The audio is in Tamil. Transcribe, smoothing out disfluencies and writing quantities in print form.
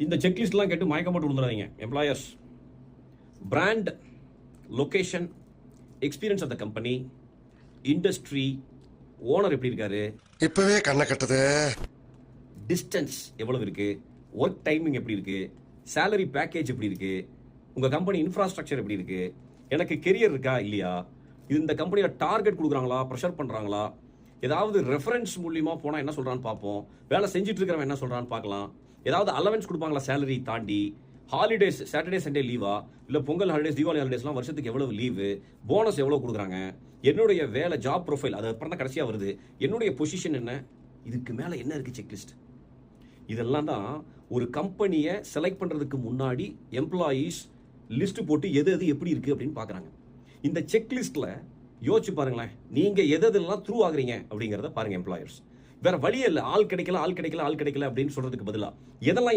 இந்த செக்லிஸ்ட்லாம் கேட்டு மயக்கம் போட்டு விழுந்துடாதீங்க employers. Brand, location, experience of the company, industry, owner எப்படி இருக்காரு, இப்பவே கண்ணை கட்டுது, டிஸ்டன்ஸ் எவ்வளவு இருக்கு, ஒர்க் டைமிங் எப்படி இருக்கு, சேலரி பேக்கேஜ் எப்படி இருக்கு, உங்க கம்பெனி இன்ஃப்ராஸ்ட்ரக்சர் எப்படி இருக்கு, எனக்கு கெரியர் இருக்கா இல்லையா, இந்த கம்பெனியில் டார்கெட் கொடுக்குறாங்களா, ப்ரெஷர் பண்றாங்களா, ஏதாவது ரெஃபரன்ஸ் மூலியமா போனா என்ன சொல்றான்னு பார்ப்போம், வேலை செஞ்சுட்டு இருக்கிறவன் என்ன சொல்றான்னு பார்க்கலாம், ஏதாவது அலவன்ஸ் கொடுப்பாங்களா சேலரி தாண்டி, ஹாலிடேஸ் சாட்டர்டே சண்டே லீவா, இல்லை பொங்கல் ஹாலிடேஸ் தீபாவளி ஹாலிடேஸ்லாம் வருஷத்துக்கு எவ்வளவு லீவு, போனஸ் எவ்வளோ கொடுக்குறாங்க, என்னுடைய வேலை ஜாப் ப்ரொஃபைல் அது அப்புறம் தான் கடைசியாக வருது, என்னுடைய பொசிஷன் என்ன, இதுக்கு மேலே என்ன இருக்குது செக்லிஸ்ட். இதெல்லாம் தான் ஒரு கம்பெனியை செலக்ட் பண்ணுறதுக்கு முன்னாடி எம்ப்ளாயீஸ் லிஸ்ட் போட்டு எது எது எப்படி இருக்குது அப்படின்னு பார்க்குறாங்க. இந்த செக்லிஸ்ட்டில் யோசிச்சு பாருங்களேன், நீங்கள் எதெல்லாம் த்ரூ ஆகுறீங்க அப்படிங்கிறத பாருங்கள் எம்ப்ளாயர்ஸ். வேற வழியே இல்லை, ஆள் கிடைக்கல அப்படின்னு சொல்கிறதுக்கு பதிலாக எதெல்லாம்